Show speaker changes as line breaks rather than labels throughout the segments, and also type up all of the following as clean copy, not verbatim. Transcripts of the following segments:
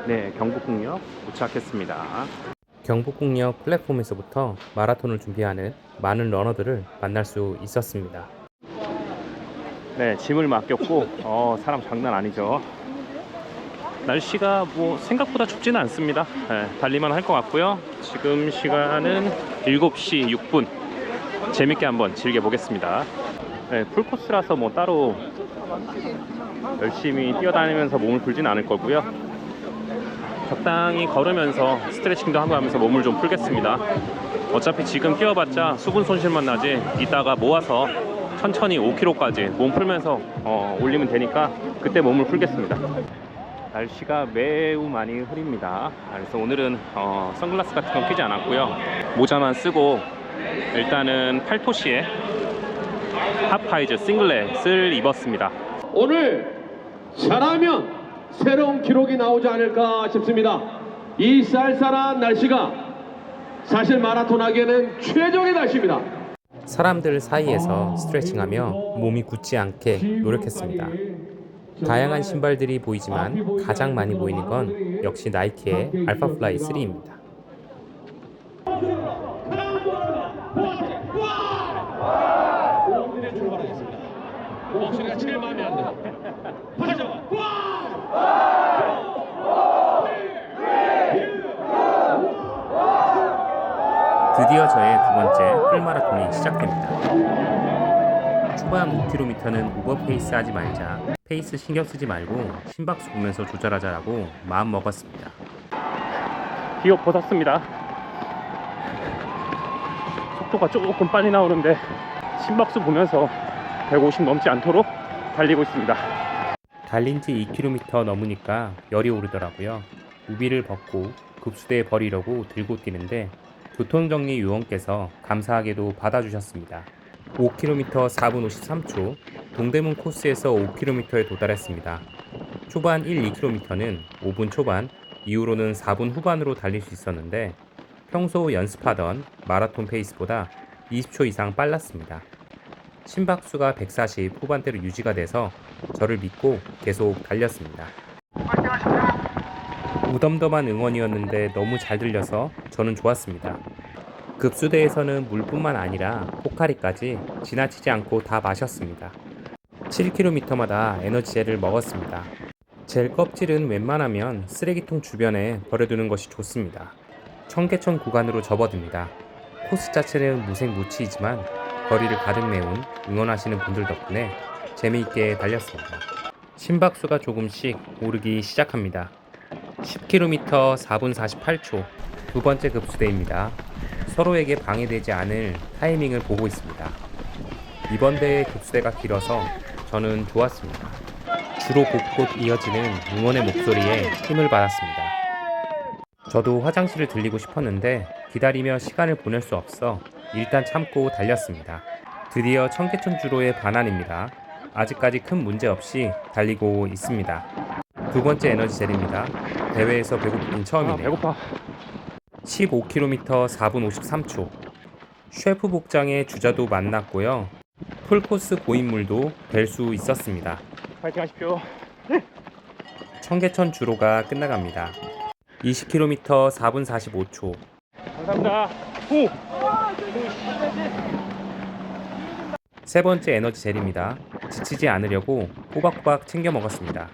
네, 경복궁역 도착했습니다.
경복궁역 플랫폼에서부터 마라톤을 준비하는 많은 러너들을 만날 수 있었습니다.
네, 짐을 맡겼고 사람 장난 아니죠. 날씨가 뭐 생각보다 춥지는 않습니다. 네, 달리만 할 것 같고요. 지금 시간은 7시 6분. 재밌게 한번 즐겨보겠습니다. 네, 풀코스라서 뭐 따로 열심히 뛰어다니면서 몸을 풀진 않을 거고요. 적당히 걸으면서 스트레칭도 하고 하면서 몸을 좀 풀겠습니다. 어차피 지금 뛰어봤자 수분 손실만 나지, 이따가 모아서 천천히 5km까지 몸 풀면서 올리면 되니까 그때 몸을 풀겠습니다. 날씨가 매우 많이 흐립니다. 그래서 오늘은 선글라스 같은 건 끼지 않았고요. 모자만 쓰고 일단은 팔토시에 하프하이즈 싱글렛을 입었습니다.
오늘 잘하면 새로운 기록이 나오지 않을까 싶습니다. 이 쌀쌀한 날씨가 사실 마라톤 하기에는 최적의 날씨입니다.
사람들 사이에서 스트레칭하며 몸이 굳지 않게 노력했습니다. 다양한 신발들이 보이지만 가장 많이 보이는 건 역시 나이키의 알파플라이 3입니다.
목소리가 제일 마음에 안 들어.
드디어 저의 두 번째 풀마라톤이 시작됩니다. 초반 5km는 오버페이스 하지 말자, 페이스 신경 쓰지 말고 심박수 보면서 조절하자라고 마음 먹었습니다.
기어 벗었습니다. 속도가 조금 빨리 나오는데 심박수 보면서 150 넘지 않도록 달리고 있습니다.
달린 지 2km 넘으니까 열이 오르더라고요. 우비를 벗고 급수대에 버리려고 들고 뛰는데 교통정리 요원께서 감사하게도 받아주셨습니다. 5km 4분 53초, 동대문 코스에서 5km에 도달했습니다. 초반 1, 2km는 5분 초반, 이후로는 4분 후반으로 달릴 수 있었는데 평소 연습하던 마라톤 페이스보다 20초 이상 빨랐습니다. 심박수가 140 후반대로 유지가 돼서 저를 믿고 계속 달렸습니다. 무덤덤한 응원이었는데 너무 잘 들려서 저는 좋았습니다. 급수대에서는 물뿐만 아니라 포카리까지 지나치지 않고 다 마셨습니다. 7km마다 에너지젤을 먹었습니다. 젤 껍질은 웬만하면 쓰레기통 주변에 버려두는 것이 좋습니다. 청계천 구간으로 접어듭니다. 코스 자체는 무색무취이지만 거리를 가득 메운 응원하시는 분들 덕분에 재미있게 달렸습니다. 심박수가 조금씩 오르기 시작합니다. 10km 4분 48초, 두 번째 급수대입니다. 서로에게 방해되지 않을 타이밍을 보고 있습니다. 이번 대회 급수대가 길어서 저는 좋았습니다. 주로 곳곳 이어지는 응원의 목소리에 힘을 받았습니다. 저도 화장실을 들리고 싶었는데 기다리며 시간을 보낼 수 없어 일단 참고 달렸습니다. 드디어 청계천 주로의 반환입니다. 아직까지 큰 문제 없이 달리고 있습니다. 두 번째 에너지젤입니다. 대회에서 배고프긴 처음이네요.
배고파.
15km 4분 53초. 셰프 복장의 주자도 만났고요. 풀코스 고인물도 뵐 수 있었습니다.
파이팅 하십시오.
청계천 주로가 끝나갑니다. 20km 4분 45초.
감사합니다. 후!
세 번째 에너지 젤입니다. 지치지 않으려고 꼬박꼬박 챙겨 먹었습니다.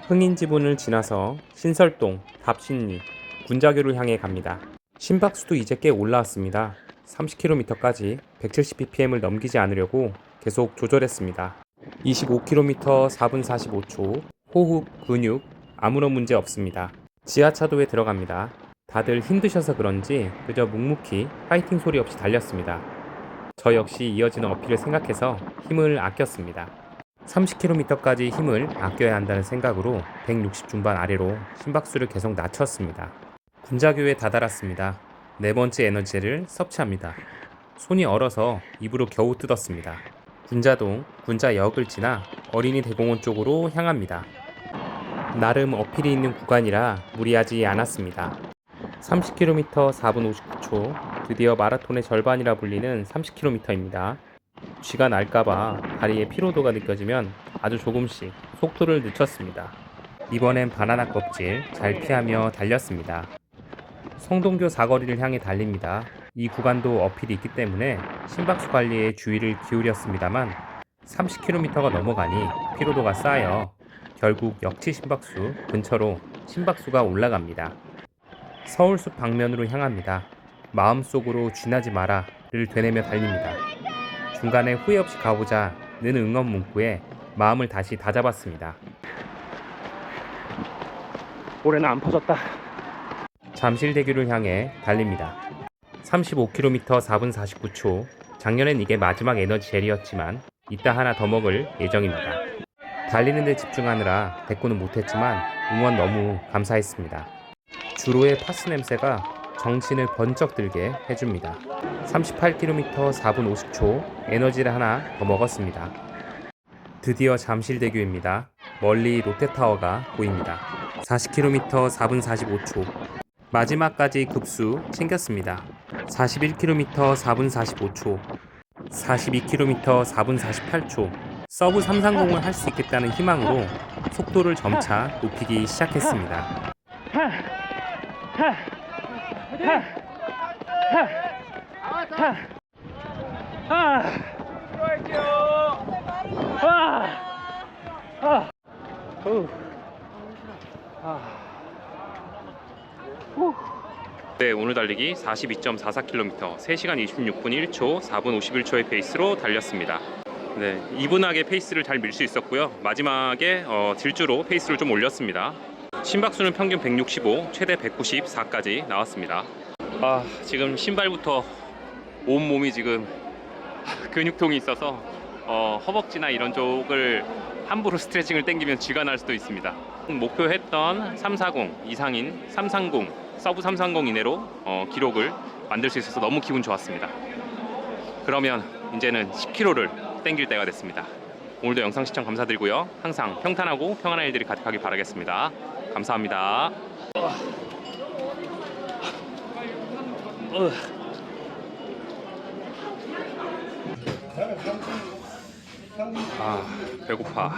흥인지분을 지나서 신설동, 답신리, 군자교를 향해 갑니다. 심박수도 이제 꽤 올라왔습니다. 30km까지 170ppm을 넘기지 않으려고 계속 조절했습니다. 25km 4분 45초, 호흡, 근육 아무런 문제 없습니다. 지하차도에 들어갑니다. 다들 힘드셔서 그런지 그저 묵묵히 파이팅 소리 없이 달렸습니다. 저 역시 이어지는 어필을 생각해서 힘을 아꼈습니다. 30km까지 힘을 아껴야 한다는 생각으로 160 중반 아래로 심박수를 계속 낮췄습니다. 군자교에 다다랐습니다. 네 번째 에너지를 섭취합니다. 손이 얼어서 입으로 겨우 뜯었습니다. 군자동, 군자역을 지나 어린이 대공원 쪽으로 향합니다. 나름 어필이 있는 구간이라 무리하지 않았습니다. 30km 4분 59초, 드디어 마라톤의 절반이라 불리는 30km입니다. 쥐가 날까봐 다리에 피로도가 느껴지면 아주 조금씩 속도를 늦췄습니다. 이번엔 바나나 껍질 잘 피하며 달렸습니다. 성동교 사거리를 향해 달립니다. 이 구간도 어필이 있기 때문에 심박수 관리에 주의를 기울였습니다만 30km가 넘어가니 피로도가 쌓여 결국 역치 심박수 근처로 심박수가 올라갑니다. 서울숲 방면으로 향합니다. 마음속으로 쥐나지 마라를 되뇌며 달립니다. 중간에 후회 없이 가보자는 응원 문구에 마음을 다시 다잡았습니다.
올해는 안 퍼졌다.
잠실대교를 향해 달립니다. 35km 4분 49초. 작년엔 이게 마지막 에너지 젤이었지만 이따 하나 더 먹을 예정입니다. 달리는 데 집중하느라 대꾸는 못했지만 응원 너무 감사했습니다. 주로의 파스 냄새가 정신을 번쩍 들게 해줍니다. 38km 4분 50초. 에너지를 하나 더 먹었습니다. 드디어 잠실대교입니다. 멀리 롯데타워가 보입니다. 40km 4분 45초. 마지막까지 급수 챙겼습니다. 41km 4분 45초. 42km 4분 48초. 서브 330을 할 수 있겠다는 희망으로 속도를 점차 높이기 시작했습니다.
네, 오늘 달리기 42.44km, 3시간 26분 1초, 4분 51초의 페이스로 달렸습니다. 네, 이분하게 페이스를 잘 밀 수 있었고요. 마지막에 질주로 페이스를 좀 올렸습니다. 심박수는 평균 165, 최대 194까지 나왔습니다. 지금 신발부터 온몸이 지금 근육통이 있어서 허벅지나 이런 쪽을 함부로 스트레칭을 당기면 쥐가 날 수도 있습니다. 목표했던 340 이상인 330, 서브 330 이내로 기록을 만들 수 있어서 너무 기분 좋았습니다. 그러면 이제는 10km를 땡길 때가 됐습니다. 오늘도 영상 시청 감사드리고요. 항상 평탄하고 평안한 일들이 가득하길 바라겠습니다. 감사합니다. 배고파.